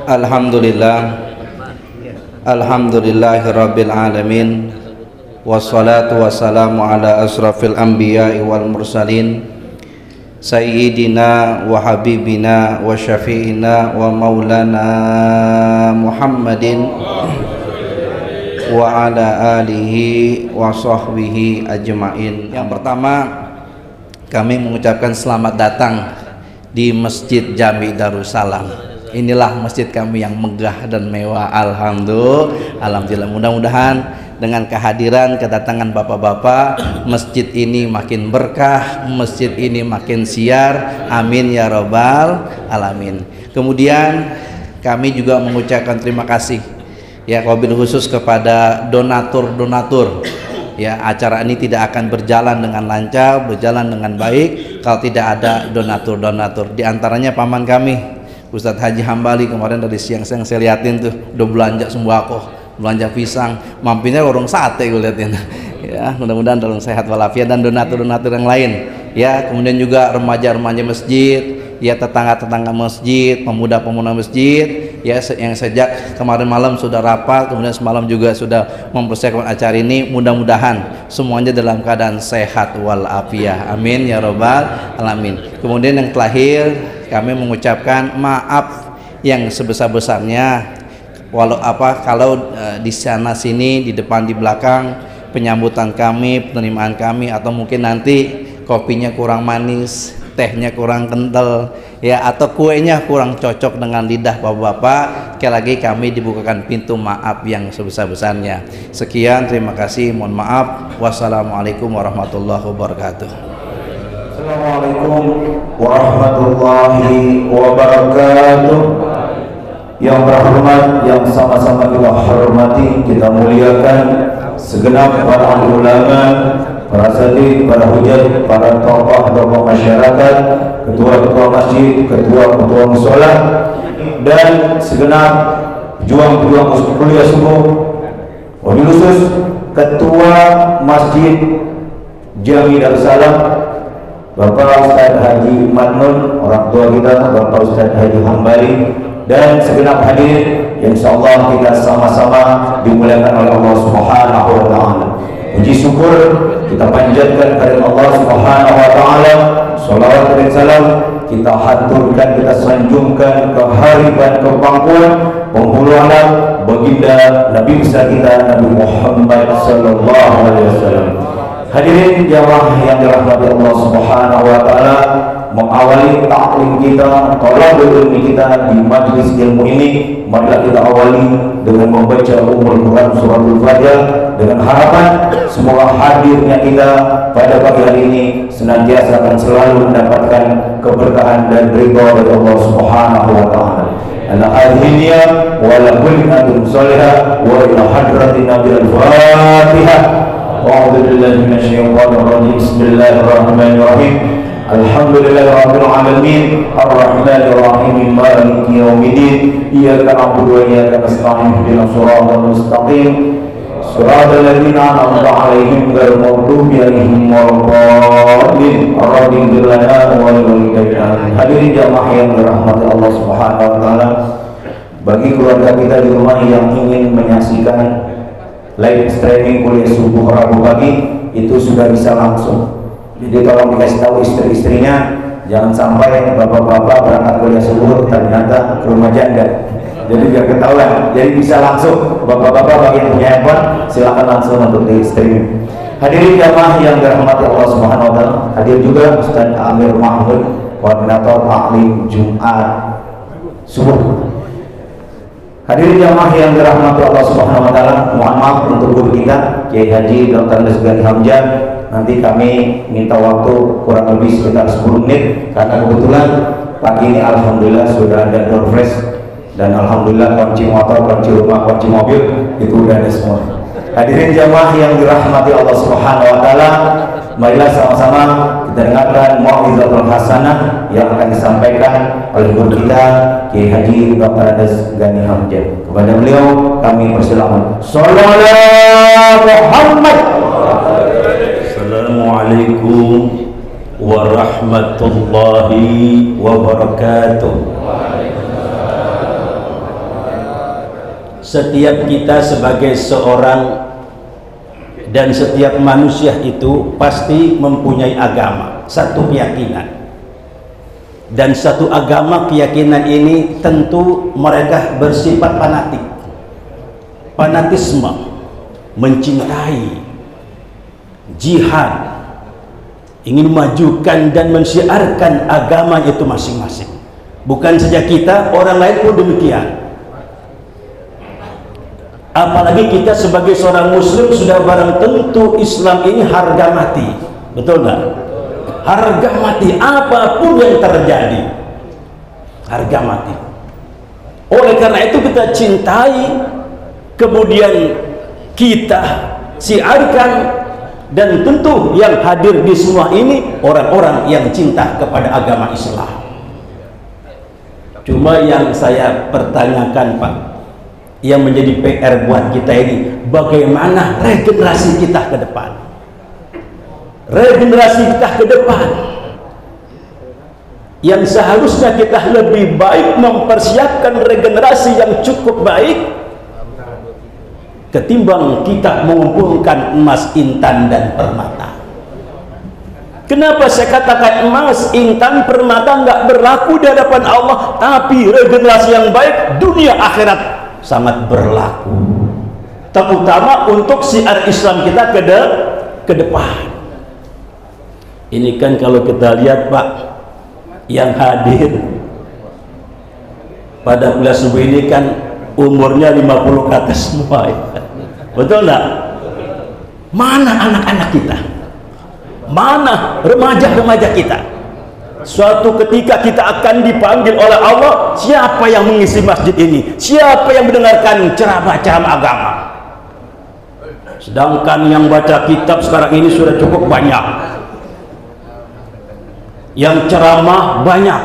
Alhamdulillah, alhamdulillahirabbil alamin, wassalatu wassalamu ala asrafil anbiya'i wal mursalin, sayyidina wa habibina wa syafi'ina wa maulana Muhammadin wa ala alihi wa sahbihi ajma'in. Yang pertama, kami mengucapkan selamat datang di Masjid Jami Darussalam. Inilah masjid kami yang megah dan mewah. Alhamdulillah. Mudah-mudahan dengan kehadiran kedatangan bapak-bapak, masjid ini makin berkah, masjid ini makin siar. Amin ya robbal alamin. Kemudian kami juga mengucapkan terima kasih ya wabil khusus kepada donatur. Ya, acara ini tidak akan berjalan dengan lancar, berjalan dengan baik kalau tidak ada donatur. Di antaranya paman kami Ustadz Haji Hambali, kemarin dari siang-siang saya liatin tuh udah belanja sembako, belanja pisang, mampirnya warung sate gue liatin. Ya, mudah-mudahan dalam sehat walafiat, dan donatur yang lain. Ya, kemudian juga remaja-remaja masjid, ya tetangga-tetangga masjid, pemuda-pemuda masjid, ya yang sejak kemarin malam sudah rapat, kemudian semalam juga sudah mempersiapkan acara ini. Mudah-mudahan semuanya dalam keadaan sehat walafiat. Amin ya robbal alamin. Kemudian yang terakhir, kami mengucapkan maaf yang sebesar-besarnya kalau di sana sini, di depan di belakang penyambutan kami, penerimaan kami, atau mungkin nanti kopinya kurang manis, tehnya kurang kental, ya, atau kuenya kurang cocok dengan lidah bapak-bapak, sekali lagi kami dibukakan pintu maaf yang sebesar-besarnya. Sekian, terima kasih, mohon maaf. Wassalamualaikum warahmatullahi wabarakatuh. Assalamualaikum warahmatullahi wabarakatuh. Yang terhormat, yang sama-sama kita hormati, kita muliakan segenap para ulama, para asatidz, para hujat, para tokoh masyarakat, ketua-ketua masjid, ketua-ketua mushola, dan segenap pejuang-pejuang kuliah subuh, wabil khusus ketua Masjid Jami Darussalam Bapak Ustadz Haji Madnun, orang tua kita Bapak Ustadz Haji Hambali, dan segenap hadirin yang insyaallah kita sama-sama dimuliakan oleh Allah Subhanahu wa taala. Puji syukur kita panjatkan kepada Allah Subhanahu wa taala, shalawat dan salam kita haturkan, kita sanjungkan kehariban kepangkuan penghulu alam baginda Nabi besar kita Nabi Muhammad sallallahu alaihi wasallam. Hadirin jamaah yang dirahmati Allah Subhanahu wa taala, mengawali taklim kita, thalabul ilmi kita di majlis ilmu ini, marilah kita awali dengan membaca Ummul Quran suratul Fatiha, dengan harapan semoga hadirnya kita pada pagi hari ini senantiasa akan selalu mendapatkan keberkahan dan ridha dari Allah Subhanahu wa taala. Ala hadhihi wa la kulli salihah wa ila hadratin Nabi al-Fatihah. A'udzu billahi minasyaitonir rajim. Bismillahirrahmanirrahim. Alhamdulillahirabbil alamin, arrahmanir rahim, maliki yaumiddin. Iyyaka na'budu wa iyyaka nasta'in, ihdinas siratal mustaqim, siratal ladzina an'amta 'alaihim ghairil maghdubi 'alaihim waladdallin. Ar-rahim lana wa lil-walidayni. Hadirin jamaah yang dirahmati Allah Subhanahu wa taala, bagi keluarga kita di rumah yang ingin menyaksikan live streaming kuliah subuh Rabu pagi, itu sudah bisa langsung. Jadi tolong dikasih tahu istri-istrinya, jangan sampai bapak-bapak berangkat kuliah subuh ternyata ke rumah janda. Jadi biar ketahuan, jadi bisa langsung. Bapak-bapak bagi yang punya handphone silakan langsung untuk di streaming. Hadirin jamaah yang dirahmati Allah Subhanahu wa taala, hadir juga Ustaz Amir Mahmud, koordinator taklim Jumat subuh. Hadirin jamaah yang dirahmati Allah Subhanahu wa taala, mohon maaf untuk guru kita Kiai Haji Dr. Gani Hamzah. Nanti kami minta waktu kurang lebih sekitar 10 menit karena kebetulan pagi ini alhamdulillah sudah ada door fresh, dan alhamdulillah kunci motor, kunci rumah, kunci mobil itu udah ada semua. Hadirin jamaah yang dirahmati Allah Subhanahu wa taala, marilah sama-sama kita dengarkan mau'izatul hasanah yang akan disampaikan oleh guru kita Kiai Haji Dr. Gani Hamzah. Kepada beliau kami persilakan. Shallallahu Muhammad. Assalamualaikum warahmatullahi warahmatullahi wabarakatuh. Setiap kita sebagai seorang dan setiap manusia itu pasti mempunyai agama, satu keyakinan. Dan satu agama, keyakinan ini tentu mereka bersifat fanatik, fanatisme, mencintai, jihad, ingin memajukan dan mensiarkan agama itu masing-masing. Bukan saja kita, orang lain pun demikian. Apalagi kita sebagai seorang muslim sudah barang tentu Islam ini harga mati, betul nggak? Harga mati, apapun yang terjadi harga mati. Oleh karena itu kita cintai, kemudian kita siarkan, dan tentu yang hadir di semua ini orang-orang yang cinta kepada agama Islam. Cuma yang saya pertanyakan, Pak, yang menjadi PR buat kita ini, bagaimana regenerasi kita ke depan? Regenerasi kita ke depan yang seharusnya kita lebih baik mempersiapkan regenerasi yang cukup baik ketimbang kita mengumpulkan emas, intan, dan permata. Kenapa saya katakan emas, intan, permata nggak berlaku di hadapan Allah, tapi regenerasi yang baik dunia akhirat sangat berlaku, terutama untuk syiar Islam kita ke depan. Ini kan kalau kita lihat, Pak, yang hadir pada kuliah subuh ini kan umurnya 50 ke atas semua, ya. Betul enggak? Mana anak-anak kita? Mana remaja-remaja kita? Suatu ketika kita akan dipanggil oleh Allah, siapa yang mengisi masjid ini? Siapa yang mendengarkan ceramah-ceramah agama? Sedangkan yang baca kitab sekarang ini sudah cukup banyak, yang ceramah banyak,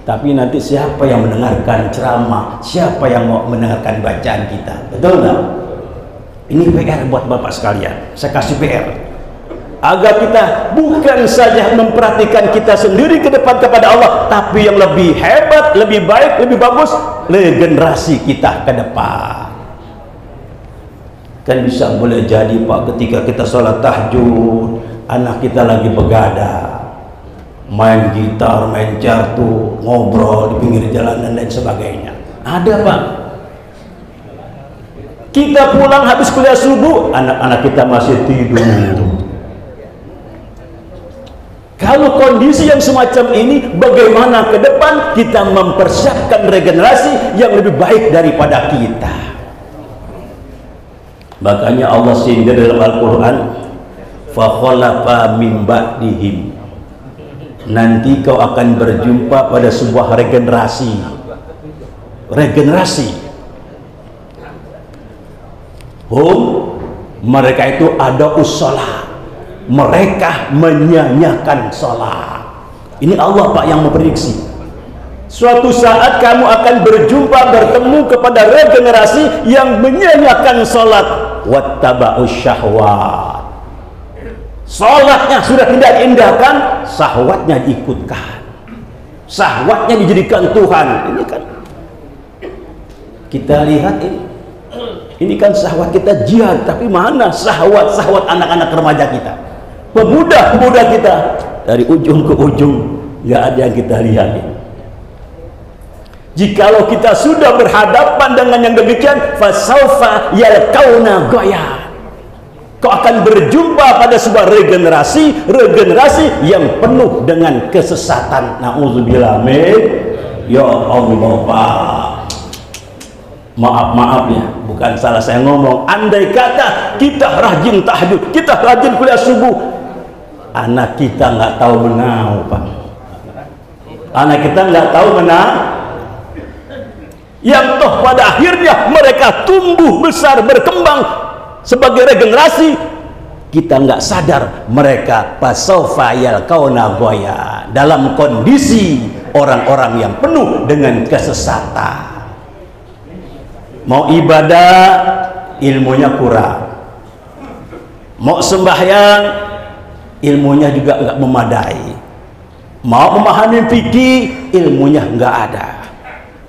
tapi nanti siapa yang mendengarkan ceramah? Siapa yang mau mendengarkan bacaan kita? Betul nggak? Ini PR buat Bapak sekalian. Saya kasih PR agar kita bukan saja memperhatikan kita sendiri ke depan kepada Allah, tapi yang lebih hebat, lebih baik, lebih bagus, regenerasi kita ke depan. Kan bisa boleh jadi, Pak, ketika kita sholat tahajud, anak kita lagi begadang, main gitar, main cartu, ngobrol di pinggir jalan dan lain sebagainya. Ada, Pak. Kita pulang habis kuliah subuh, anak-anak kita masih tidur. Kalau kondisi yang semacam ini, bagaimana ke depan kita mempersiapkan regenerasi yang lebih baik daripada kita? Makanya Allah sindir dalam Al-Quran, fa khalafa min ba'dihim, nanti kau akan berjumpa pada sebuah regenerasi. Mereka itu ada usalah, mereka menyanyiakan sholat. Ini Allah, Pak, yang memprediksi. Suatu saat kamu akan bertemu kepada regenerasi yang menyanyiakan sholat. Wattaba'us syahwat, sholatnya sudah tidak diindahkan, syahwatnya diikutkan, syahwatnya dijadikan Tuhan. Ini kan kita lihat ini kan syahwat kita jihad, tapi mana syahwat anak-anak remaja kita, pemuda kita, dari ujung ke ujung nggak ada yang kita lihat. Jikalau kita sudah berhadapan dengan yang demikian, fasaufa yalqauna ghaya, kau akan berjumpa pada sebuah regenerasi yang penuh dengan kesesatan. Nauzubillah min. Ya Allah, Pak, maaf ya, bukan salah saya ngomong. Andai kata kita rajin tahajud, kita rajin kuliah subuh, anak kita nggak tahu menau, Pak. Anak kita nggak tahu menau, yang toh pada akhirnya mereka tumbuh besar berkembang sebagai regenerasi. Kita nggak sadar mereka pasaufa yalqauna ghaya, dalam kondisi orang-orang yang penuh dengan kesesatan. Mau ibadah ilmunya kurang, mau sembahyang ilmunya juga nggak memadai, mau memahami fikih, ilmunya nggak ada.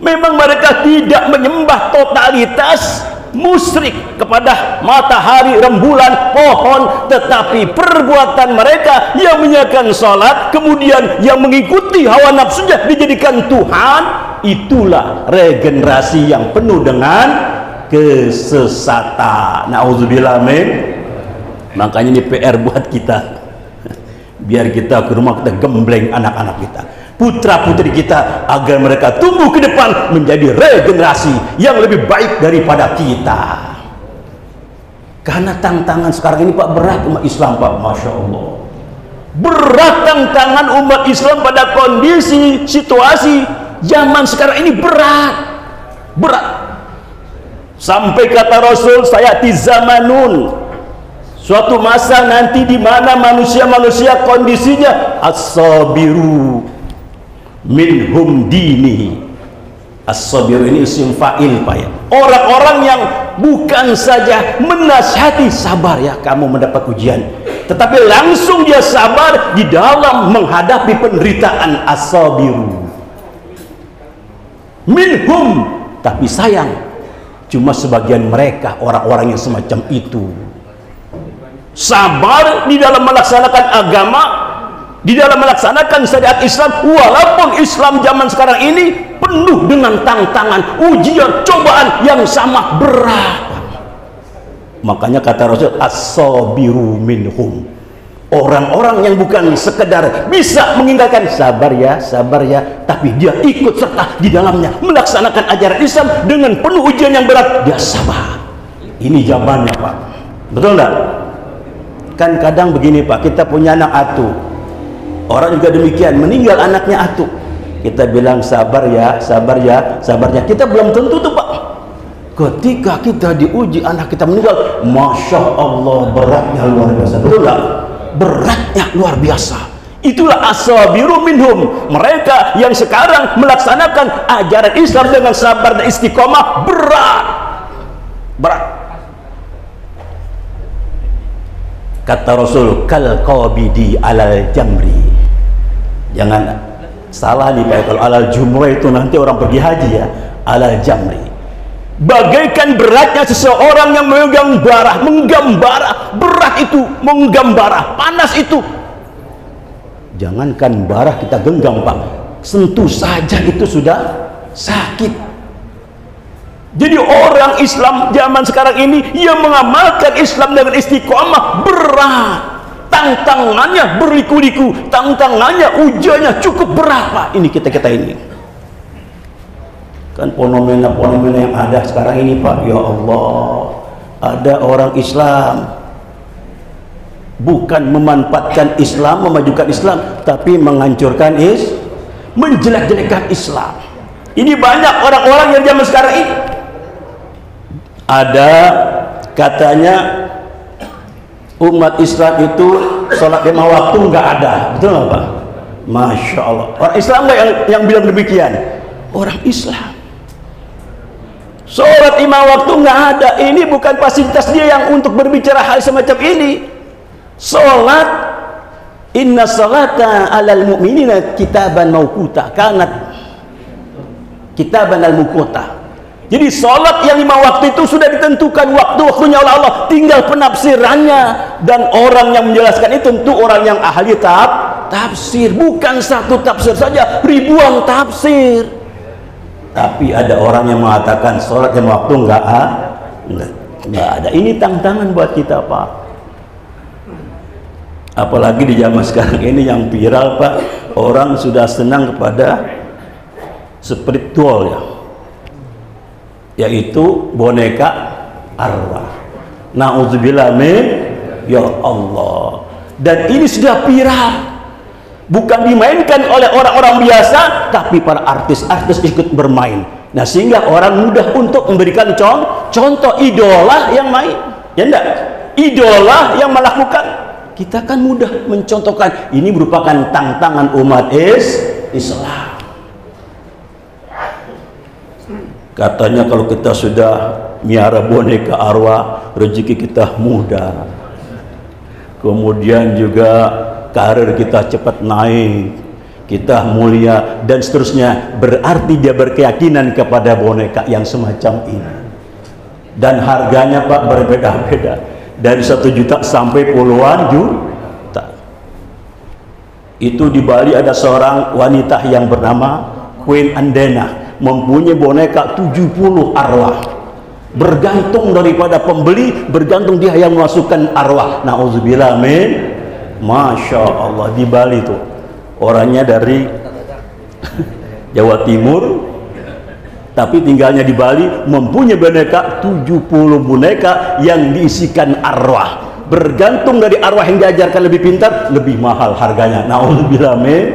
Memang mereka tidak menyembah totalitas musyrik kepada matahari, rembulan, pohon, tetapi perbuatan mereka yang menyiapkan sholat, kemudian yang mengikuti hawa nafsunya dijadikan Tuhan, itulah regenerasi yang penuh dengan kesesatan. Nauzubillah min. Makanya ini PR buat kita, biar kita ke rumah kita gembleng anak-anak kita, putra putri kita, agar mereka tumbuh ke depan menjadi regenerasi yang lebih baik daripada kita. Karena tantangan sekarang ini Pak berat umat Islam Pak, Masya Allah, berat tantangan umat Islam pada kondisi situasi zaman sekarang ini, berat sampai kata Rasul, sayati zamanun, suatu masa nanti di mana manusia kondisinya as-sabiru minhum dinihi. As-sabiru ini isim fa'il Pak ya. Orang-orang yang bukan saja menasihati sabar ya kamu mendapat ujian, tetapi langsung dia sabar di dalam menghadapi penderitaan. As-sabiru minhum, tapi sayang cuma sebagian mereka orang-orang yang semacam itu. Sabar di dalam melaksanakan agama, di dalam melaksanakan syariat Islam, walaupun Islam zaman sekarang ini penuh dengan tantangan, ujian, cobaan yang sama berat. Makanya kata Rasul, as-sabiru minhum, orang-orang yang bukan sekedar bisa mengingatkan sabar ya, tapi dia ikut serta di dalamnya melaksanakan ajaran Islam dengan penuh ujian yang berat, dia sabar. Ini zamannya Pak, betul enggak? Kan kadang begini Pak, kita punya anak atu, orang juga demikian, meninggal anaknya atu, kita bilang sabar ya, kita belum tentu tuh Pak. Ketika kita diuji anak kita meninggal, Masya Allah beratnya luar biasa, betul nggak? Beratnya luar biasa. Itulah as-sabiru minhum, mereka yang sekarang melaksanakan ajaran Islam dengan sabar dan istiqomah, berat. Kata Rasul, kal qabidi alal jamri. Jangan salah nih Pak, kalau alal jumrah itu nanti orang pergi haji ya. Alal jamri, bagaikan beratnya seseorang yang memegang bara, menggambara. Berat itu menggambara, panas itu. Jangankan bara kita genggam Pak, sentuh saja itu sudah sakit. Jadi orang Islam zaman sekarang ini yang mengamalkan Islam dengan istiqomah berat. Tantangannya berliku-liku, tantangannya, ujiannya cukup berat Pak. Ini kita ini kan fenomena yang ada sekarang ini Pak, ya Allah, ada orang Islam bukan memanfaatkan Islam, memajukan Islam, tapi menghancurkan menjelek-jelekan Islam. Ini banyak orang-orang yang zaman sekarang ini. Ada katanya umat Islam itu sholat 5 waktu nggak ada, betul nggak Pak? Masya Allah, orang Islam nggak yang bilang demikian? Orang Islam sholat 5 waktu nggak ada. Ini bukan fasilitas dia yang untuk berbicara hal semacam ini. Sholat, inna sholata alal mu'minina kitaban mauquta, kanat kitaban al muqta. Jadi sholat yang 5 waktu itu sudah ditentukan waktu-waktunya oleh Allah, tinggal penafsirannya. Dan orang yang menjelaskan itu tentu orang yang ahli tafsir, bukan satu tafsir saja, ribuan tafsir. Tapi ada orang yang mengatakan sholat 5 waktu enggak ada. Ini tantangan buat kita Pak. Apalagi di zaman sekarang ini yang viral Pak, orang sudah senang kepada spiritual ya, yaitu boneka arwah. Nauzubillah min, ya Allah. Dan ini sudah viral, bukan dimainkan oleh orang-orang biasa, tapi para artis-artis ikut bermain. Nah, sehingga orang mudah untuk memberikan contoh idola yang main, ya enggak? Idola yang melakukan. Kita kan mudah mencontohkan. Ini merupakan tantangan umat Islam. Katanya kalau kita sudah miara boneka arwah, rezeki kita mudah. Kemudian juga karir kita cepat naik. kita mulia dan seterusnya, berarti dia berkeyakinan kepada boneka yang semacam ini. Dan harganya Pak berbeda-beda, dari 1 juta sampai puluhan juta. Itu di Bali ada seorang wanita yang bernama Queen Andena, mempunyai boneka 70 arwah. Bergantung daripada pembeli, bergantung dia yang memasukkan arwah. Nauzubillah min. Masya Allah, di Bali tuh orangnya dari Jawa Timur tapi tinggalnya di Bali, mempunyai boneka 70 boneka yang diisikan arwah. Bergantung dari arwah yang diajarkan lebih pintar, lebih mahal harganya. Nauzubillah min.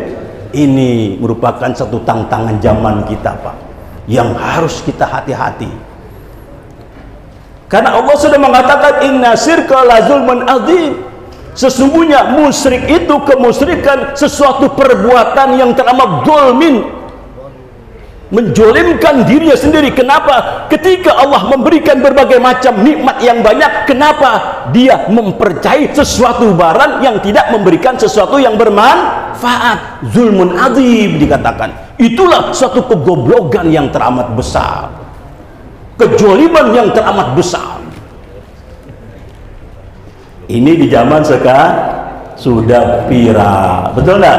Ini merupakan satu tantangan zaman kita Pak, yang harus kita hati-hati. Karena Allah sudah mengatakan inna syirka la zulmun azim. Sesungguhnya musyrik itu, kemusyrikan, sesuatu perbuatan yang teramat zalmin, menjolimkan dirinya sendiri. Kenapa? Ketika Allah memberikan berbagai macam nikmat yang banyak, kenapa dia mempercayai sesuatu barang yang tidak memberikan sesuatu yang bermanfaat? Zulmun azim dikatakan. Itulah suatu kegoblokan yang teramat besar, kejoliman yang teramat besar. Ini di zaman sekarang sudah viral, betul enggak?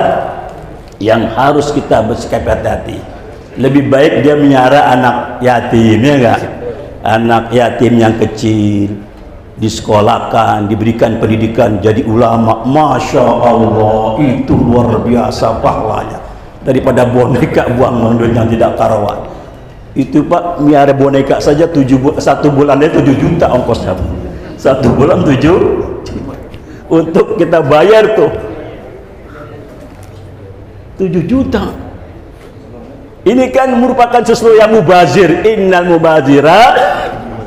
Yang harus kita bersikap hati-hati. Lebih baik dia menyara anak yatim, ya enggak? Anak yatim yang kecil disekolahkan, diberikan pendidikan, jadi ulama. Masya Allah, itu luar biasa pahalanya daripada boneka buang mondok yang tidak karuan. Itu Pak, miara boneka saja 1 bulan 7 juta ongkosnya. 1 bulan 7 untuk kita bayar tuh 7 juta. Ini kan merupakan sesuatu yang mubazir. Innal mubazira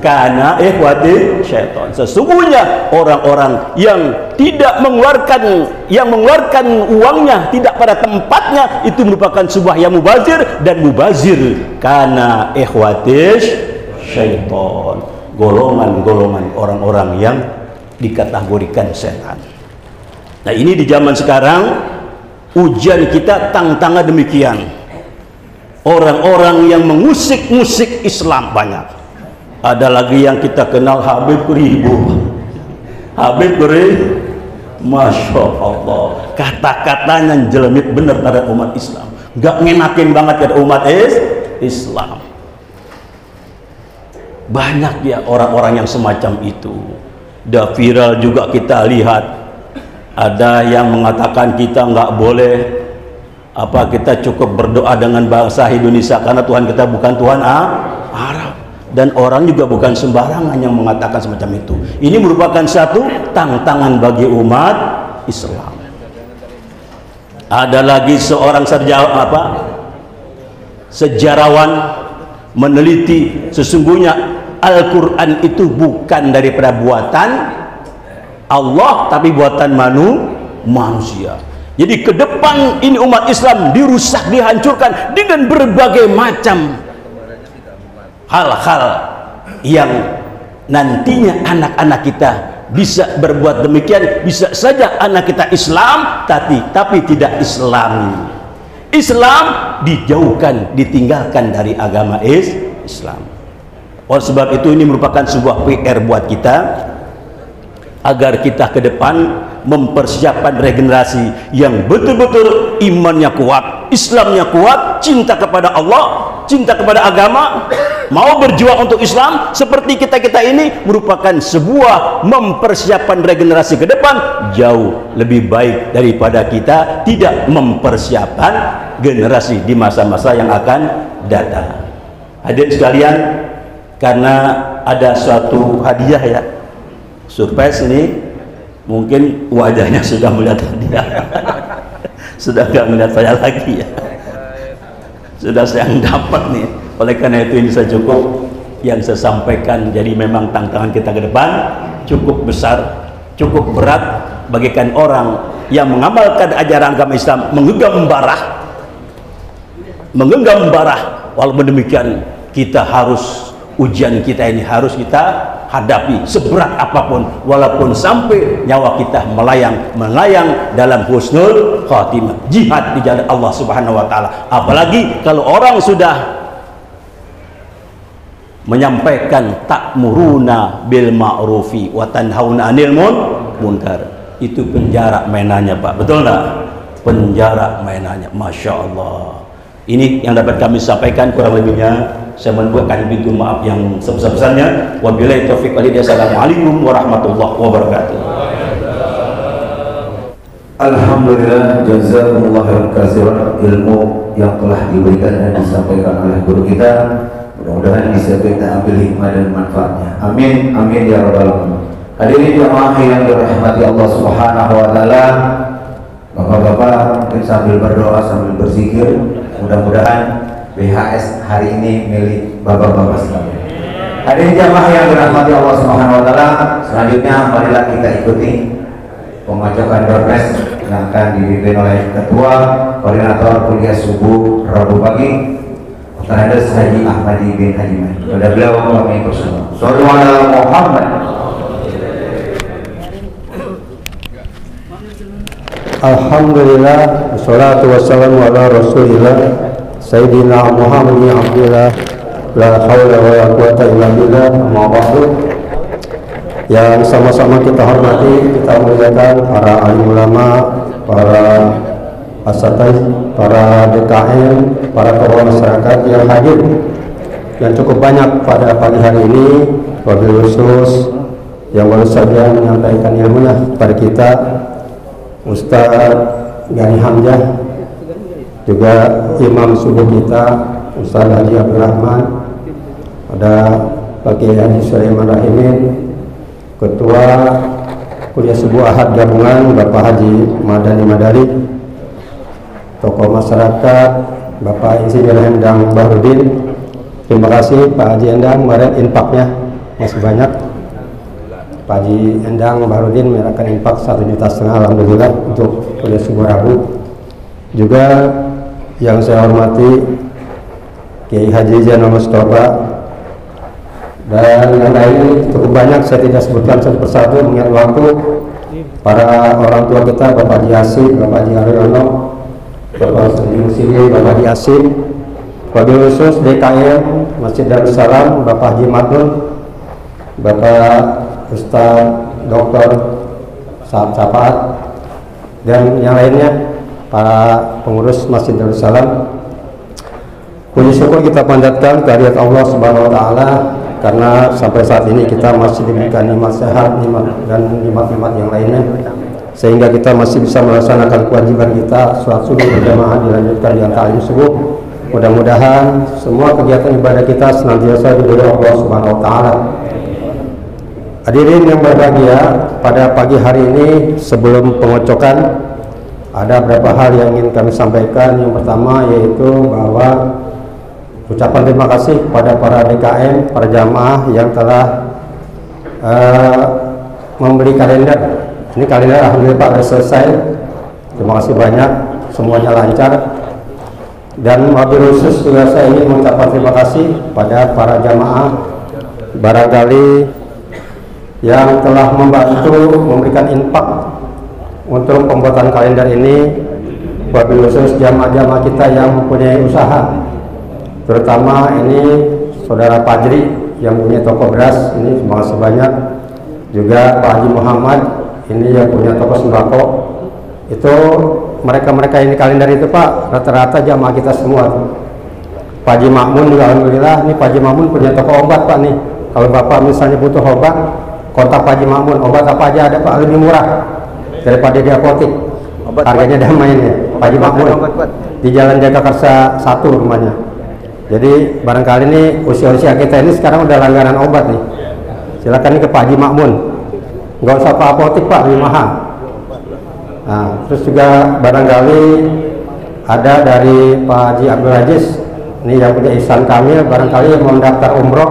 kana ikhwati syaitan. Sesungguhnya orang-orang yang tidak mengeluarkan uangnya tidak pada tempatnya, itu merupakan sebuah yang mubazir. Dan mubazir kana ikhwati syaitan, golongan-golongan orang-orang yang dikategorikan setan. Nah, ini di zaman sekarang ujian kita tantangan demikian. Orang-orang yang mengusik-musik Islam banyak. Ada lagi yang kita kenal Habib Ribu. Habib Ribu, Masya Allah, kata-katanya jelemit bener terhadap umat Islam, gak ngenakin banget ke umat Islam. Banyak ya orang-orang yang semacam itu. Udah viral juga kita lihat, ada yang mengatakan kita nggak boleh kita cukup berdoa dengan bahasa Indonesia karena Tuhan kita bukan Tuhan Arab. Dan orang juga bukan sembarangan yang mengatakan semacam itu. Ini merupakan satu tantangan bagi umat Islam. Ada lagi seorang sejarawan meneliti, sesungguhnya Al-Quran itu bukan daripada buatan Allah, tapi buatan manusia. Jadi ke depan ini umat Islam dirusak, dihancurkan dengan berbagai macam hal-hal yang nantinya anak-anak kita bisa berbuat demikian. Bisa saja anak kita Islam tapi tidak Islami. Islam dijauhkan, ditinggalkan dari agama Islam. Oleh sebab itu ini merupakan sebuah PR buat kita agar kita ke depan mempersiapkan regenerasi yang betul-betul imannya kuat, Islamnya kuat, cinta kepada Allah, cinta kepada agama, mau berjuang untuk Islam. Seperti kita-kita ini merupakan sebuah mempersiapkan regenerasi ke depan jauh lebih baik daripada kita tidak mempersiapkan generasi di masa-masa yang akan datang. Hadirin sekalian, karena ada suatu hadiah ya, surprise ini, mungkin wajahnya sudah melihat hadiah. Sudah gak melihat saya lagi ya, sudah saya dapat nih. Oleh karena itu ini saya cukup yang saya sampaikan. Jadi memang tantangan kita ke depan cukup besar, cukup berat bagikan orang yang mengamalkan ajaran agama Islam, menggenggam barah. Walaupun demikian kita harus, ujian kita ini harus kita hadapi seberat apapun, walaupun sampai nyawa kita melayang dalam husnul khatimah, jihad di jalan Allah Subhanahu wa taala. Apalagi kalau orang sudah menyampaikan ta'muruna bil ma'rufi wa tanhauna 'anil munkar, itu penjara mainannya Pak, betul enggak? Penjara mainannya, Masya Allah. Ini yang dapat kami sampaikan, kurang lebihnya saya membuatkan pintu maaf yang sebesar-besarnya. Wabillahi taufiq wal hidayah. Assalamualaikum warahmatullahi wabarakatuh. Alhamdulillah, jazakumullah khairan ilmu yang telah diberikan dan disampaikan oleh guru kita. Mudah-mudahan bisa kita ambil hikmah dan manfaatnya. Amin, amin ya rabbal alamin. Hadirin jamaah yang dirahmati Allah Subhanahu wa taala, Bapak-bapak mungkin sambil berdoa sambil berzikir, mudah-mudahan BHS hari ini milik bapak-bapak sekalian. Hadirin jamaah yang dirahmati Allah Subhanahu wa taala, selanjutnya marilah kita ikuti pembacakan doa yang akan dipimpin oleh Ketua Koordinator Kuliah Subuh Rabu pagi, Ustaz Haji Ahmadi bin Haji Mahdi. Kepada beliau kami bersama. Shallallahu alaihi Muhammad. Alhamdulillah, wassalatu wassalamu ala rasulillah Sayyidina Muhammad bin Abdillah, la hawla wa la quwata illa billah, amma ba'du. Yang sama-sama kita hormati, kita muliakan para alim ulama, para asatidz, para DKM, para tokoh masyarakat yang hadir, yang cukup banyak pada pagi hari ini. Wabil khusus yang baru saja menyampaikan ilmunya kepada kita, Ustaz Gani Hamzah, juga imam subuh kita Ustaz Haji Abdul Rahman, ada Pak Kiai Haji Sulaiman Rahimin, Ketua Kuliah Subuh Ahad Gabungan Bapak Haji Madani Madari, tokoh masyarakat Bapak Insinyur Endang Bahrudin. Terima kasih Pak Haji Endang, kemarin infaknya masih banyak. Pak Haji Endang Bahrudin menyerahkan infak 1,5 juta, alhamdulillah, untuk Kuliah Subuh Rabu. Juga yang saya hormati Kiai Haji Zainal Mustafa dan yang lain cukup banyak, saya tidak sebutkan satu persatu mengingat waktu. Para orang tua kita, Bapak Haji Yasin, Bapak Haji Haryono, Bapak Sini, Bapak Haji Yasin, wabil khusus DKM Masjid Darussalam, Bapak Haji Matun, Bapak Ustaz Dr. Sahabat, dan yang lainnya, para pengurus Masjid Darussalam. Puji syukur kita panjatkan kehadirat Allah Subhanahu wa taala, karena sampai saat ini kita masih diberikan nikmat sehat, nikmat dan nikmat-nikmat yang lainnya, sehingga kita masih bisa melaksanakan kewajiban kita sholat subuh berjamaah dilanjutkan dengan ta'lim subuh. Mudah-mudahan semua kegiatan ibadah kita senantiasa diridhoi Allah Subhanahu wa taala. Hadirin yang berbahagia, pada pagi hari ini sebelum pengocokan ada beberapa hal yang ingin kami sampaikan. Yang pertama yaitu bahwa ucapan terima kasih kepada para DKM, para jamaah yang telah memberi kalender. Ini kalender alhamdulillah Pak sudah selesai. Terima kasih banyak, semuanya lancar. Dan wabil khusus juga saya ingin mengucapkan terima kasih pada para jamaah barangkali yang telah membantu memberikan infak untuk pembuatan kalender ini. Wabil khusus jamaah-jamaah kita yang mempunyai usaha, terutama ini Saudara Fajri yang punya toko beras, ini terima kasih banyak. Juga Pak Haji Muhammad ini yang punya toko sembako. Itu mereka ini kalender itu Pak, rata-rata jamaah kita semua. Pak Haji Makmun juga alhamdulillah, ini Pak Haji Makmun punya toko obat Pak nih. Kalau Bapak misalnya butuh obat, kontak Pak Haji Makmun. Obat apa aja ada Pak, lebih murah daripada di apotik. Harganya damai nih Pak Haji Makmun, di Jalan Jagakarsa 1 rumahnya. Jadi barangkali nih usia-usia kita ini sekarang udah langganan obat nih, silakan nih ke Pak Haji Makmun, nggak usah Pak apotik Pak, lebih mahal. Nah, terus juga barangkali ada dari Pak Haji Abdul Aziz ini yang punya Ihsan Kamil, barangkali mau mendaftar umroh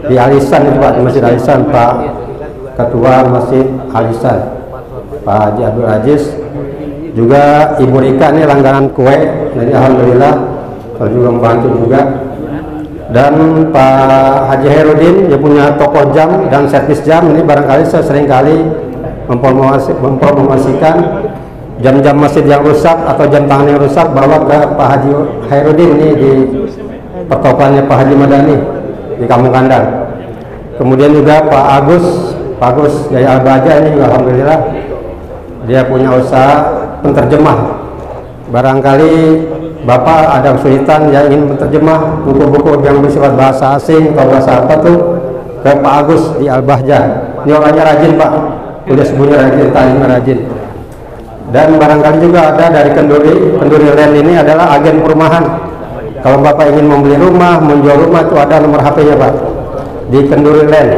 di Alisan itu Pak, di Masjid Alisan, Pak Ketua Masjid Alisan Pak Haji Abdul Aziz. Juga Ibu Rika ini langganan kue, jadi alhamdulillah juga membantu juga. Dan Pak Haji Herudin yang punya toko jam dan servis jam, ini barangkali saya seringkali mempromosikan jam-jam masjid yang rusak atau jam tangan yang rusak, bawa ke Pak Haji Herudin ini di pertokoannya Pak Haji Madani di Kampung Kandang. Kemudian juga Pak Agus Jaya Al-Baja, ini juga alhamdulillah dia punya usaha penterjemah. Barangkali Bapak ada kesulitan yang ingin menterjemah buku-buku yang bersifat bahasa asing atau bahasa apa tuh, ke Pak Agus di Al-Bahja. Ini orangnya rajin Pak, udah sebutnya rajin, tanya rajin. Dan barangkali juga ada dari Kenduri Land, ini adalah agen perumahan. Kalau Bapak ingin membeli rumah, menjual rumah, itu ada nomor HP-nya Pak di Kenduri Land.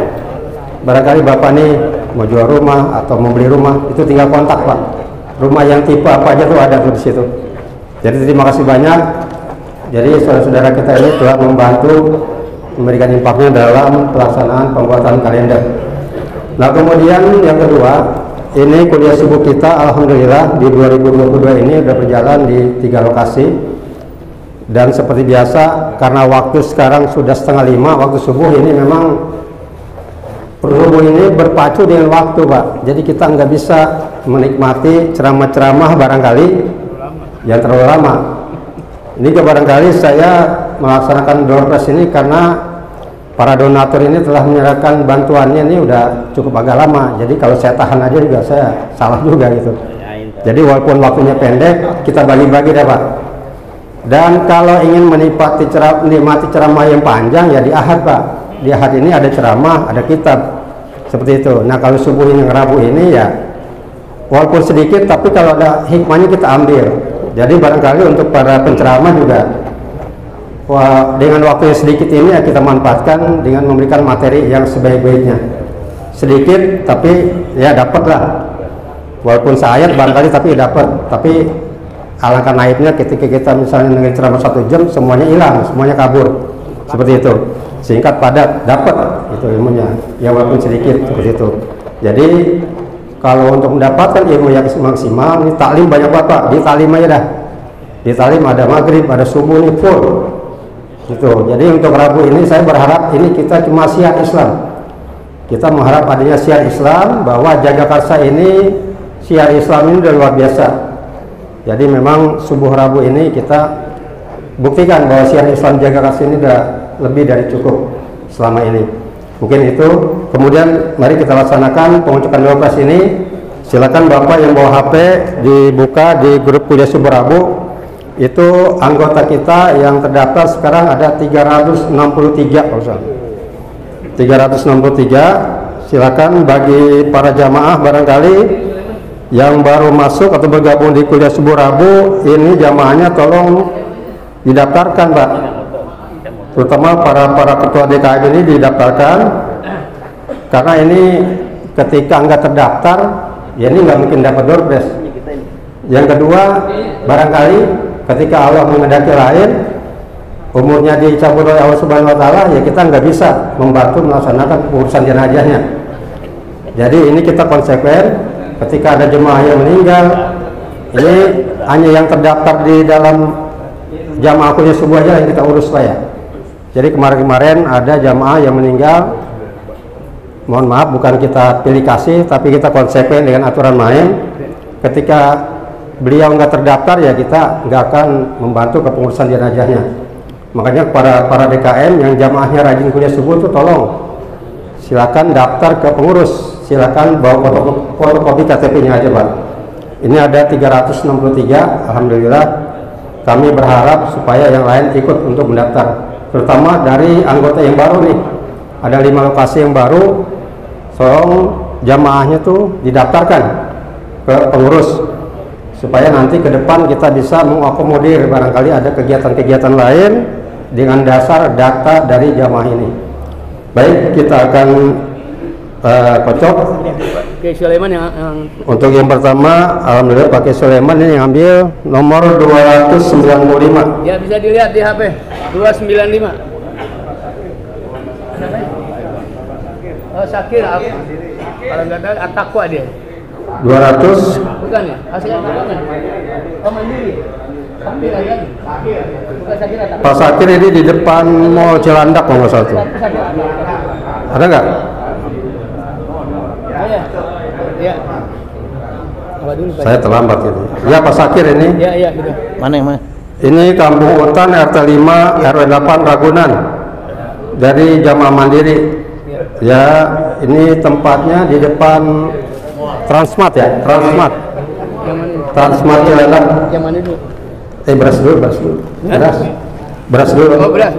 Barangkali Bapak nih mau jual rumah atau membeli rumah, itu tinggal kontak Pak. Rumah yang tipe apa aja tuh ada tuh di situ. Jadi terima kasih banyak. Jadi saudara-saudara kita ini telah membantu memberikan impaknya dalam pelaksanaan pembuatan kalender. Nah kemudian yang kedua, ini kuliah subuh kita alhamdulillah di 2022 ini sudah berjalan di 3 lokasi. Dan seperti biasa, karena waktu sekarang sudah 4:30 waktu subuh, ini memang subuh ini berpacu dengan waktu Pak. Jadi kita nggak bisa menikmati ceramah-ceramah barangkali yang terlalu lama. Ini barangkali saya melaksanakan door press ini karena para donatur ini telah menyerahkan bantuannya ini udah cukup agak lama. Jadi kalau saya tahan aja juga saya salah juga gitu. Jadi walaupun waktunya pendek, kita bagi-bagi deh Pak. Dan kalau ingin menikmati ceramah yang panjang ya di Ahad Pak. Di Ahad ini ada ceramah, ada kitab, seperti itu. Nah kalau subuh ini Rabu ini ya walaupun sedikit, tapi kalau ada hikmahnya kita ambil. Jadi barangkali untuk para penceramah juga, dengan waktu yang sedikit ini ya kita manfaatkan dengan memberikan materi yang sebaik-baiknya. Sedikit tapi ya dapat lah, walaupun seayat barangkali tapi dapat. Tapi alangkah naibnya ketika kita misalnya dengan ceramah 1 jam semuanya hilang, semuanya kabur, seperti itu. Singkat padat dapat itu ilmunya ya walaupun sedikit, seperti itu. Jadi kalau untuk mendapatkan ilmu yang maksimal, ini taklim banyak Bapak, di taklim aja dah. Di taklim ada maghrib, ada subuh, ini full gitu. Jadi untuk Rabu ini saya berharap ini kita cuma syiar Islam. Kita mengharap adanya syiar Islam, bahwa Jagakarsa ini syiar Islam ini udah luar biasa. Jadi memang subuh Rabu ini kita buktikan bahwa syiar Islam Jagakarsa ini udah lebih dari cukup selama ini. Mungkin itu. Kemudian mari kita laksanakan pengucapan doa kelas ini. Silakan Bapak yang bawa HP dibuka di grup kuliah subuh Rabu. Itu anggota kita yang terdaftar sekarang ada 363 Pak. 363. Silakan bagi para jamaah barangkali yang baru masuk atau bergabung di kuliah subuh Rabu, ini jamaahnya tolong didaftarkan Pak. Terutama para ketua DKM ini didaftarkan, karena ini ketika nggak terdaftar ya ini nggak mungkin dapat door prize. Yang kedua, barangkali ketika Allah menghendaki lain, umurnya dicabut oleh Allah Subhanahu Wa Taala, ya kita nggak bisa membantu melaksanakan urusan jenazahnya. Jadi ini kita konsekuen. Ketika ada jemaah yang meninggal, ini hanya yang terdaftar di dalam jamaah kuliah subuh aja yang kita urus Pak ya. Jadi kemarin-kemarin ada jamaah yang meninggal, mohon maaf bukan kita pilih kasih, tapi kita konsekuen dengan aturan main. Ketika beliau nggak terdaftar ya kita nggak akan membantu kepengurusan jenazahnya. Makanya para DKM yang jamaahnya rajin kuliah subuh itu tolong silakan daftar ke pengurus, silakan bawa fotokopi KTP-nya aja Pak. Ini ada 363, alhamdulillah. Kami berharap supaya yang lain ikut untuk mendaftar, terutama dari anggota yang baru nih. Ada 5 lokasi yang baru, tolong jamaahnya tuh didaftarkan ke pengurus supaya nanti ke depan kita bisa mengakomodir barangkali ada kegiatan-kegiatan lain dengan dasar data dari jamaah ini. Baik, kita akan kocok. Oke, Sulaiman yang untuk yang pertama, alhamdulillah pakai Sulaiman ini yang ambil nomor 295. ya bisa dilihat di HP 295. Oh, Sakir apa? Kalau nggak ada Atakwa dia. 200. Bukan ya? Hasilnya bukan. Oh, Mandiri. Pak Sakir ini di depan Mall Cilandak kalau nggak salah tuh. Ada nggak? Ya. Saya terlambat ini. Ya Pak Sakir ini. Ya, gitu. Mana yang mana? Ini Kampung Hutan RT 5 RW 8 Ragunan dari Jamaah Mandiri. Ya, ini tempatnya di depan Transmart ya, Transmart. Transmart Cilandak. Yang mana dulu? Beras dulu. Beras dulu. Oh, beras.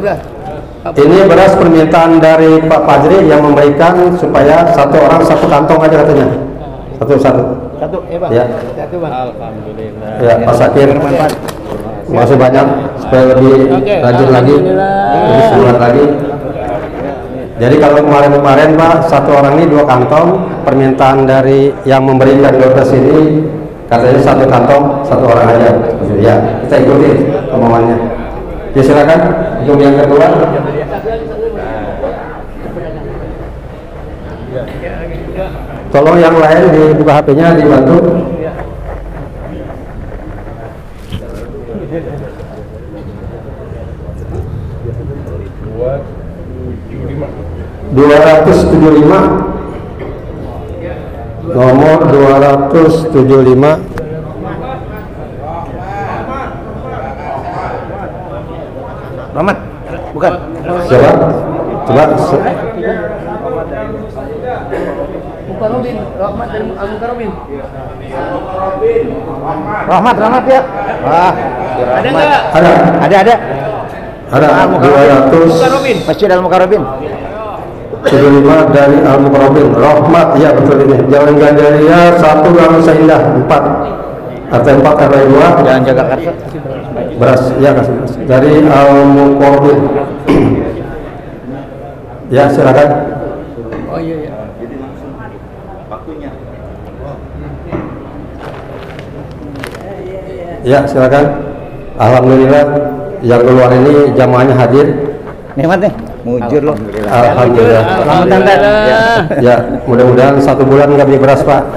Ini beras permintaan dari Pak Fajri yang memberikan supaya satu orang satu kantong aja katanya. Satu. Satu, Bang. Ya. Satu, Bang. Alhamdulillah. Ya, Pak Sakir. Terima kasih banyak supaya lebih rajin lagi, lebih semangat lagi. Jadi kalau kemarin Pak, satu orang ini 2 kantong, permintaan dari yang memberikan dompet ini katanya satu kantong, satu orang aja. Ya, kita ikuti kemauannya. Ya silakan untuk yang kedua. Tolong yang lain dibuka HP-nya, dibantu. ...275 nomor 275. Rahmat, bukan. Coba. Mukarrabin, Rahmat dari Al-Mukarrabin. Rahmat ya. Wah, ada enggak? Ada. Ada 200 Masjid Al-Mukarrabin. 75 dari Al-Mukarrabin. Rahmat, ya betul ini. Jalan Gandaria 1 Gang Indah 4. RT 4 RW 2. Jalan Jagakarsa. Beras, ya kasih beras. Dari Al-Mukarrabin. Ya silakan. Oh iya. Ya silakan. Alhamdulillah yang keluar ini jamaahnya hadir. Nikmat nih. Mujur loh. Alhamdulillah. Selamat Tante. Ya, mudah-mudahan 1 bulan nggak beli beras Pak.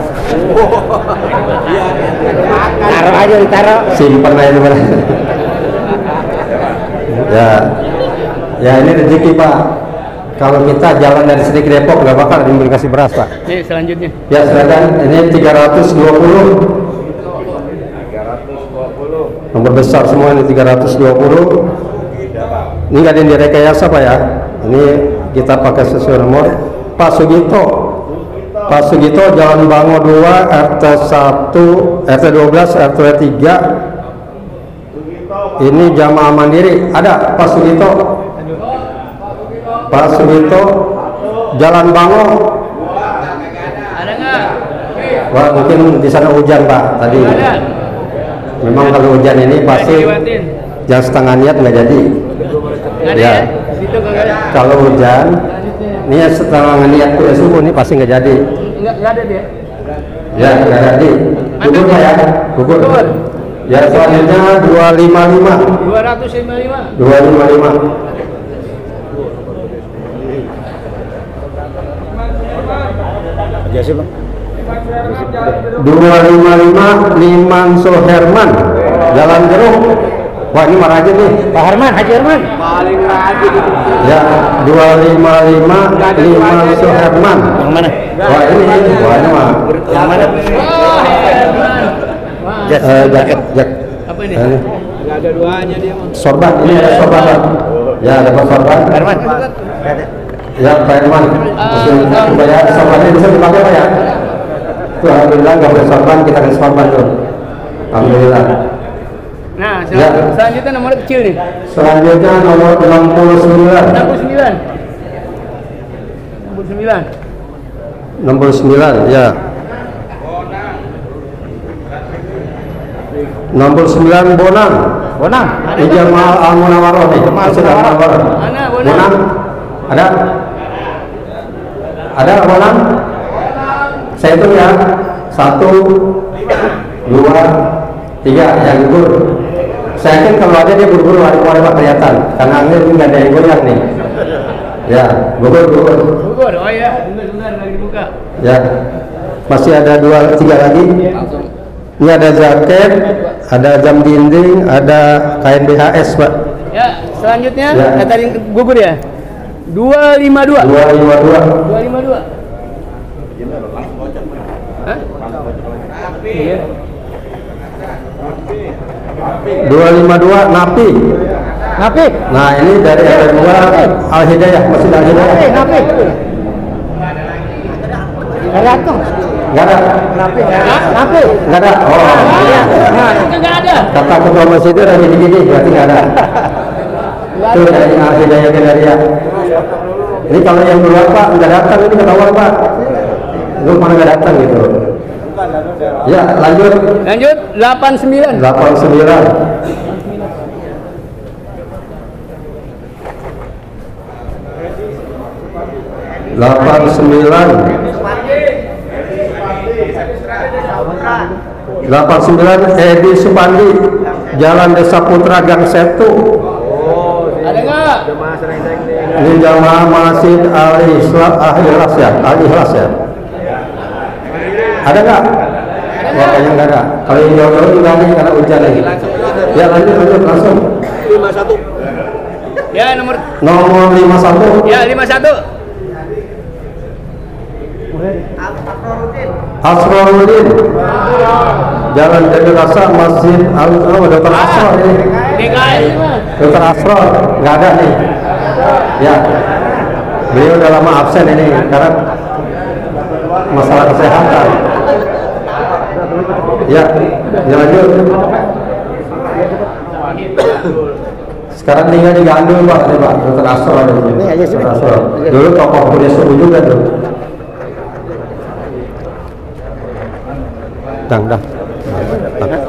Taruh aja, ditaruh. Simpan aja itu beras. Ya ini rezeki Pak. Kalau kita jalan dari sini ke Depok nggak bakal dikasih beras Pak. Nih selanjutnya. Ya silakan. Ini 320. Nomor besar semua ini 320. Ini nggak ada yang direkayasa Pak ya. Ini kita pakai sesuai nomor. Pak Sugito Jalan Bango 2 RT 1 RT 12 RT 3. Ini Jamaah Mandiri. Ada Pak Sugito Jalan Bango. Ada nggak? Wah mungkin di sana hujan Pak tadi. Memang kalau hujan ini pasti yang setengah niat nggak jadi. Ya. Kalau hujan, niat setengah niat kuliah subuh ini pasti nggak jadi. Nggak ada dia. Ya nggak jadi. Gugur Pak ya, gugur. Ya selanjutnya 255. 255. 255. Aja sih Bang. 255 Liman Soherman Jalan Jeruk. Wah ini marah aja nih Pak Herman, Haji Herman. Paling rajin itu. ya. 255 Liman Soherman. Yang mana? Wah ini mah Yang mana? Jak Apa ini? ini Enggak ada duanya dia Bang. sorban, ini ada sorban Pak. Ya dapat sorban. Herman. Ya Pak Herman, supaya sorbannya bisa dipakai Pak ya. Tuh alhamdulillah nggak boleh sorban, kita kasih sorban tuh. Alhamdulillah. Nah, Ya. selanjutnya nomor kecil nih. Selanjutnya nomor 69. 69 ya. Nomor 9 Bonang. Ini Jamaah Al-Munawwaroh nih. Masjid Al-Munawwaroh. Mana Bonang? Bonang? Ada? Ada Bonang? Saya hitung ya. 1, 2, 3 yang gugur. Saya yakin kalau ada dia buru-buru hari Pak kelihatan. Karena angin ini nggak ada yang goyang nih. Ya, gugur. Gugur, oh ya. Sebentar lagi dibuka. Ya. Masih ada 2, 3 lagi. Ini ada jaket, ada jam dinding, ada kain BHS, Pak. Ya, selanjutnya Ya. tadi gugur ya. 252. 252. 252. Hah? Iya. 252 Napi. Napi. Nah, ini dari RW2 Al Hidayah, Masjid Al Hidayah. Napi. Datang. Enggak ada. Napi. Napi. Enggak ada. Oh. Enggak ada. Kata ketua masjid itu dari gini, berarti enggak ada. Itu dari Al Hidayah Gedaria. Ini kalau yang keluar Pak enggak datang, ini ketahuan Pak. Lu mana enggak datang gitu. Ya, lanjut. Lanjut 89. 89. 89 Edi Supandi, Jalan Desa Putra Gang Setu. Ada enggak? Ini jamaah Masjid Al-Ikhlas ya, Al-Ikhlas ya. Ada nggak? Kayaknya nggak ada. Kalau yang jauh-jauh juga nih karena hujan lagi. Ya lanjut langsung. 51. Ya nomor 51. Ya 51. Asrorudin, Jalan Jati Rasa, Masjid Dr. Asror ini. DKI. Dr. Asror nggak ada nih. Ya, beliau udah lama absen ini karena masalah kesehatan. Ya, lanjut. Sekarang tinggal di Gandul Pak, ini Pak, Dr. Asror ini. Dr. Asror. Dulu tokoh kuliah subuh juga tuh. Dah.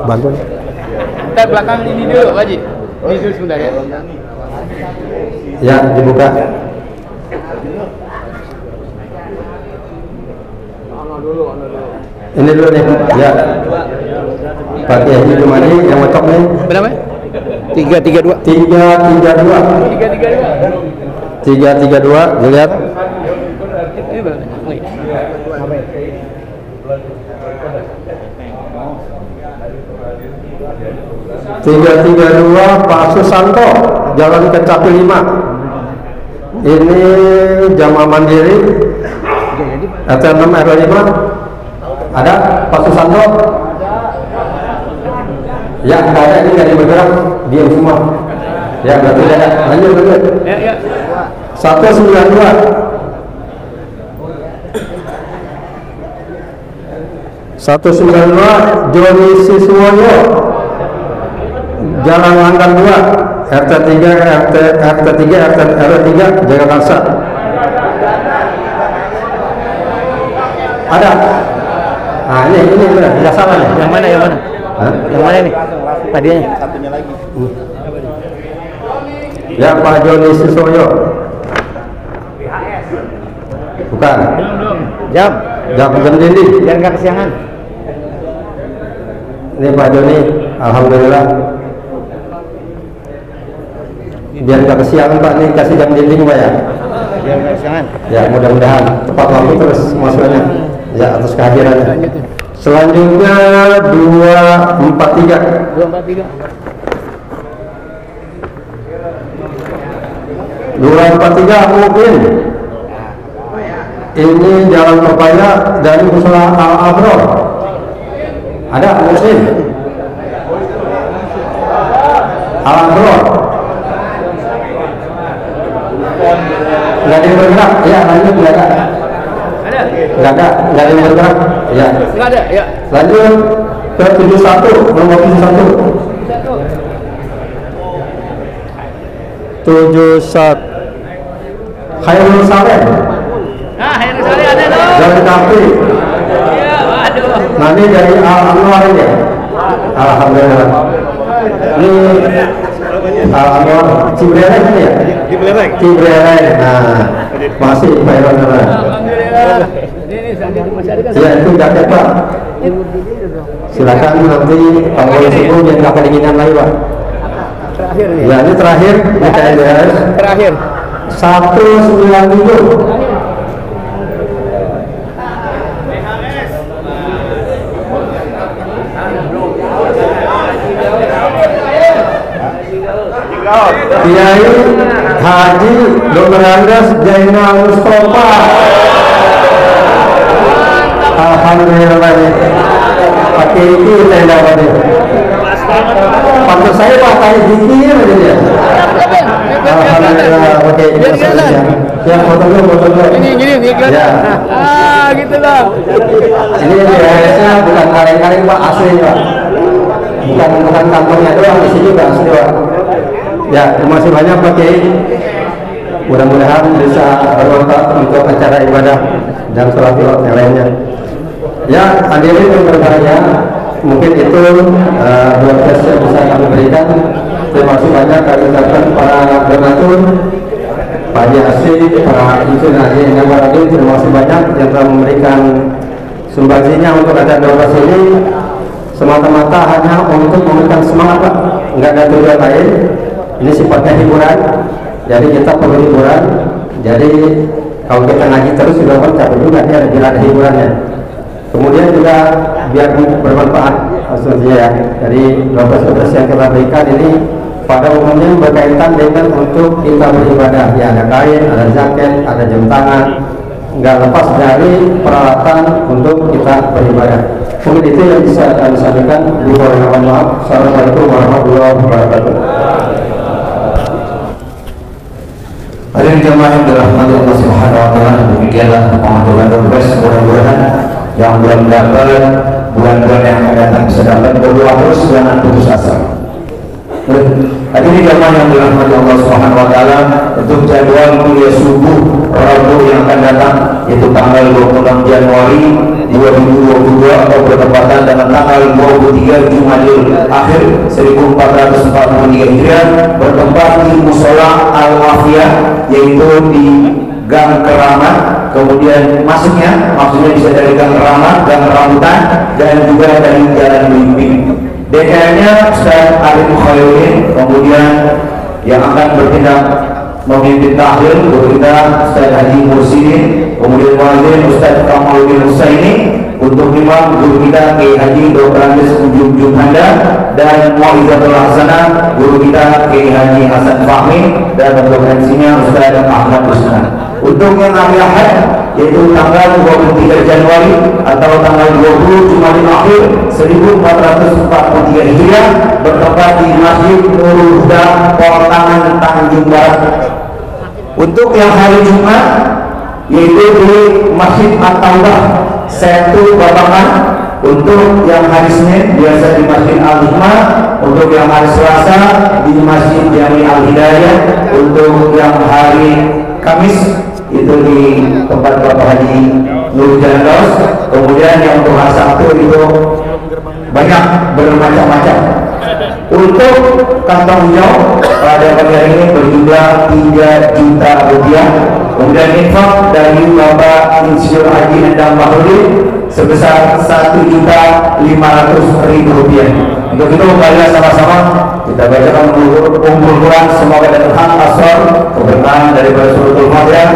Bantu. Kita belakang ini dulu, Pak Haji. Ini dulu sebentar ya. Ya, dibuka. Ini dulu nih. Ya. Pak Haji Jumani yang ngocok nih. Berapa? 332. 332. 332, dilihat. Ini berapa? Oh, iya. 332 Pak Susanto, Jalan Kecapi 5. Ini jamaah mandiri RT 6 RW 5. Ada Pak Susanto? Ya, nggak ada, ini nggak bergerak, diam semua. Ya, berarti tidak ada. Lanjut. Ya. 192 Joni Siswoyo, Jalan Langgan 2, RT 3 RW 3, Jakarta. Ada. Nah, ini benar, tidak salah nih. Yang mana? Hah? Yang mana nih? Tadinya. Ya, Pak Joni Siswoyo. Bukan. Jam dinding. biar nggak kesiangan. Ini Pak Joni, alhamdulillah. Biar nggak kesiangan Pak, nih kasih jam dinding Pak ya. Biar nggak kesiangan. Ya, mudah-mudahan tepat waktu terus maksudnya. Ya, atas kehadirannya. Selanjutnya 243. 243. 243 mungkin. Ini Jalan Pepaya dari Musyola Al-Abror. Ada mungkin. Al-Abror. Nggak ada yang bergerak. Ya, lanjut nggak ada. Nggak ada yang bergerak. Ya. Nggak ada, ya. Lanjut ke 71, nomor 71. 71 Khairul Saleh. Nah, yang sekali ada tuh. Jalan Kapi. Iya, waduh. Nah, ini dari Al-Anwar ini. Alhamdulillah. Ini Al-Anwar Cibrereng ini ya? Cibrereng. Nah, masih Khairul Saleh. Alhamdulillah. Ini selanjutnya masih ada kan? Ya, itu jaket Pak. Silakan nanti kalau boleh sebelum yang nggak kedinginan lagi Pak. Terakhir nih. Ya, ini terakhir di KNDS. Terakhir. 197. Kiai Haji Dr. Andes Jainal Mustafa. Alhamdulillah pakai itu saya dapat ini. Pantas saya pakai dikir aja dia. Alhamdulillah pakai itu saja. Ya foto dulu. Ini ya. Gitu lah. Ini biasanya bukan kaleng-kaleng Pak, asli Pak. Bukan kantongnya doang, di sini Pak, asli Pak. Ya, terima kasih banyak Pak Kiai. Mudah-mudahan bisa bermanfaat untuk acara ibadah dan sholat yang lainnya. Ya, hadirin yang berbahagia, mungkin itu broadcast yang bisa kami berikan. Terima kasih banyak kami ucapkan para donatur, Pak Haji Asri, para insun Haji Nabaradin, terima kasih banyak yang telah memberikan sumbangsinya untuk acara broadcast ini. Semata-mata hanya untuk memberikan semangat Pak, nggak ada tujuan lain. Ini sifatnya hiburan, jadi kita perlu hiburan. Jadi kalau kita ngaji terus juga kan capek juga, ada hiburannya. Kemudian juga biar bermanfaat maksudnya ya. Jadi doa-doa yang kita berikan ini pada umumnya berkaitan dengan untuk kita beribadah. Ya, ada kain, ada jaket, ada jam tangan, nggak lepas dari peralatan untuk kita beribadah. Mungkin itu yang bisa kami sampaikan. Mohon maaf. Assalamualaikum warahmatullahi wabarakatuh. Hadirin jemaah yang dirahmati Allah Subhanahu wa taala, demikianlah pengaturan tugas. Mudah-mudahan yang belum dapat bulan-bulan yang akan datang bisa dapat, berdoa terus, jangan putus asa. Hadirin jemaah yang dirahmati Allah Subhanahu wa taala, untuk jadwal kuliah subuh Rabu yang akan datang yaitu tanggal 26 Januari 2022 atau bertepatan dengan tanggal 23 Jumadil Akhir 1443 Hijriah, bertempat di Musola Al-Afiyah, yaitu di Gang Keramat. Kemudian maksudnya bisa dari Gang Keramat, Gang Rambutan, dan juga dari Jalan Bimbing. DKM-nya Ustaz Arif Mukhayyuddin, kemudian yang akan bertindak memimpin tahlil guru kita Ustaz Haji Mursidin, kemudian muadzin Ustaz Kamaluddin Husaini, untuk imam guru kita Kiai Haji Dr. Andes Ujung Handa, dan muizatul hasanah guru kita Kiai Haji Hasan Fahmi, dan untuk MC-nya Ustaz Ahmad Usman. Untuk yang hari Ahad yaitu tanggal 23 Januari atau tanggal 20 Jumadil Akhir 1443 Hijriah, bertempat di Masjid Nurul Huda, Portangan, Tanjung Barat. Untuk yang hari Jumat yaitu di Masjid At-Taubah, Setu Babakan. Untuk yang hari Senin biasa di Masjid Al-Hikmah. Untuk yang hari Selasa di Masjid Jami Al-Hidayah. Untuk yang hari Kamis itu di tempat Bapak Haji Nur Jandos. Kemudian yang untuk hari Sabtu itu banyak bermacam-macam. Untuk kantong hijau pada pagi hari ini berjumlah 3 juta rupiah. Kemudian infak dari Bapak Insinyur Haji Endang Bahrudin sebesar 1.500.000 rupiah. Untuk itu marilah sama-sama kita bacakan ummul Quran, semoga datang hak asal keberkahan daripada suratul Fatihah.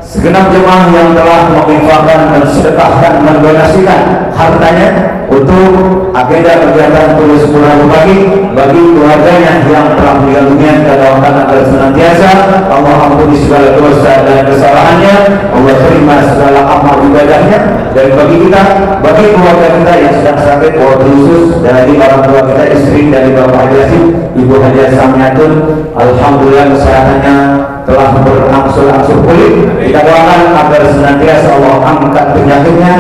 Segenap jemaah yang telah menginfakkan, mensedekahkan, mendonasikan hartanya untuk agenda kegiatan tulis Quran pagi bagi keluarganya yang telah meninggal dunia, kita doakan agar senantiasa Allah ampuni segala dosa dan kesalahannya, Allah terima segala amal ibadahnya. Dan bagi kita, bagi keluarga kita yang sedang sakit, khusus dari orang tua kita, istri dari Bapak Haji Asyid, Ibu Haji Samiatun, alhamdulillah kesehatannya telah berangsur-angsur pulih. Kita doakan agar senantiasa Allah angkat penyakitnya,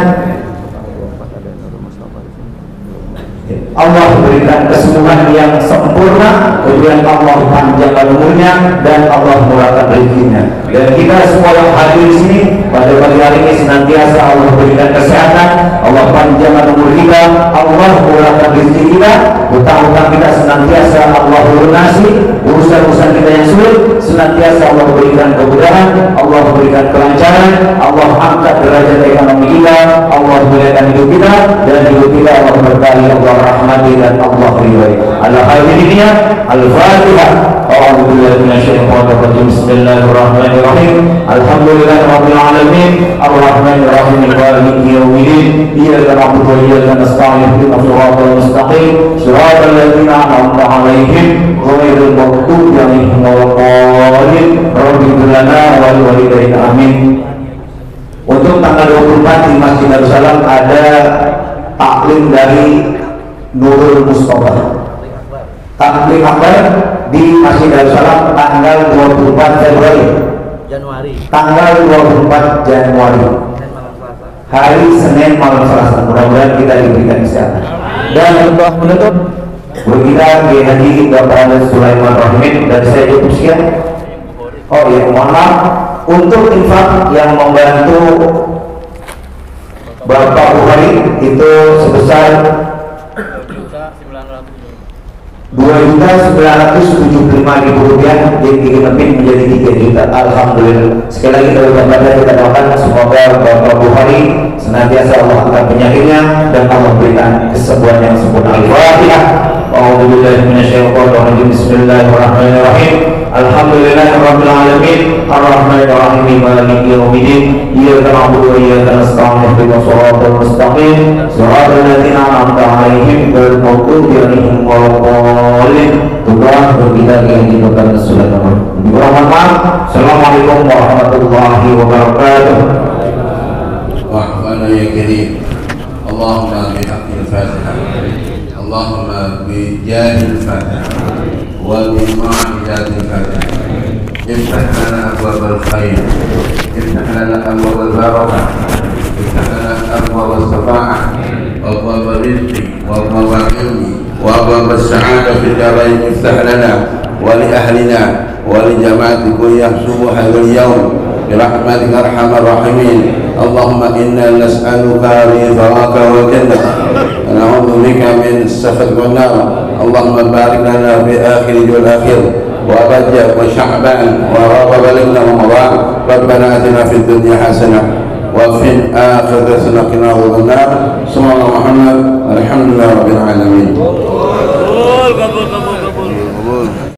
Allah berikan kesembuhan yang sempurna, kemudian Allah panjangkan umurnya, dan Allah murahkan rezekinya. Dan kita semua yang hadir di sini pada pagi hari ini senantiasa Allah berikan kesehatan, Allah panjangkan umur kita, Allah murahkan rezeki kita, hutang-hutang kita senantiasa Allah lunasi, urusan-urusan kita yang sulit senantiasa Allah berikan kemudahan, Allah berikan kelancaran, Allah angkat derajat ekonomi kita, Allah muliakan hidup kita, dan hidup kita Allah berkahi, Allah rahmati, dan Allah ridhoi. Al-Fatihah. A'udzu billahi minasyaitonir rajim. Bismillahirrahmanirrahim. Alhamdulillahirabbil alamin. Arrahmanir rahim. Maliki yaumiddin. Iyyaka na'budu wa iyyaka nasta'in. Ihdinas siratal mustaqim. Siratal ladzina an'amta 'alaihim ghairil maghdubi 'alaihim waladdallin. Rabbana lana wa liwalidayna amin. Untuk tanggal 24 di Masjid Darussalam ada taklim dari Nurul Mustafa. Taklim apa di Masjid Darussalam tanggal 24 Januari. Tanggal 24 Januari. Hari Senin malam Selasa. Mudah-mudahan kita diberikan kesehatan. Dan untuk menutup kita Kiai Haji Bapak Sulaiman Rahmin dan saya cukup sekian. Oh iya, mohon maaf untuk infak yang membantu Bapak Bukhari itu sebesar 2.975.000 rupiah, jadi digenepin menjadi 3 juta. Alhamdulillah. Sekali lagi dari Bapak kita doakan semoga Bapak Bukhari senantiasa Allah angkat penyakitnya dan Allah berikan kesembuhan yang sempurna. Al-Fatihah. A'udzubillahi minasyaitonir rajim. Bismillahirrahmanirrahim. Alhamdulillahirabbil alamin. Arrahmanir rahim. Maliki yaumiddin. Iyyaka na'budu wa iyyaka nasta'in. Ihdinas siratal mustaqim. Siratal ladzina an'amta 'alaihim ghairil maghdubi 'alaihim waladdallin. Tuhan berbeda dengan kehidupan Rasulullah. Assalamualaikum warahmatullahi wabarakatuh. Rahmana ya karim. Allahumma bihaqqil Fatihah. Allahumma bijahil Fatihah wa bima'ajatil Fatihah. Iftah lana abwabal khair, iftah lana abwabal barakah, iftah lana abwabal safa'ah, abwabal rizqi, wa abwabal ilmi, wa abwabal sa'adah fid darain. Iftah lana wa li ahlina wa li jama'ati kulliyah subuh hadzal yawm birahmatika arhamar rahimin. Allahumma inna nas'aluka ridhaka wa jannah wa na'udzu bika min sakhatika wan nar. Allahumma barik lana fi akhir wal akhir wa rajab wa sya'ban wa balighna ramadan. Rabbana atina fid dunya hasanah wa fil akhirati hasanah wa qina adzaban nar. Sallallahu Muhammad. Alhamdulillah rabbil alamin.